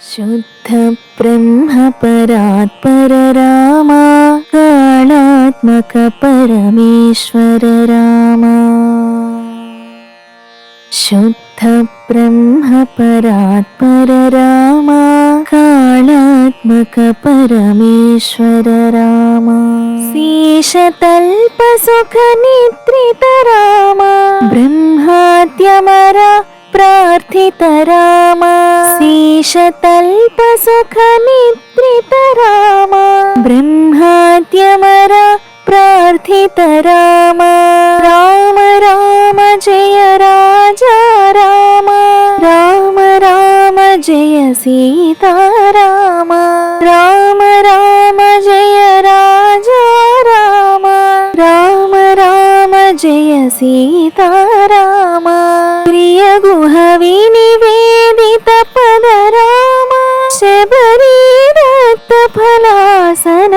शुद्ध ब्रह्म परात्पर रामा कालात्मक परमेश्वर रामा। शुद्ध ब्रह्म परात्पर रामा कालात्मक परमेश्वर रामा। शेषतल्प सुख निद्रित रामा ब्रह्माद्यमरा प्रार्थित रामा। शेषतल्प सुख निद्रित रामा ब्रह्माद्यमरा प्रार्थित रामा। राम राम जय राजा रामा राम राम जय सीता रामा। राम राम जय राजा रामा राम राम जय सीता रामा। प्रिय गुह विनिवेदित पद रामा शबरी दत्त फलासन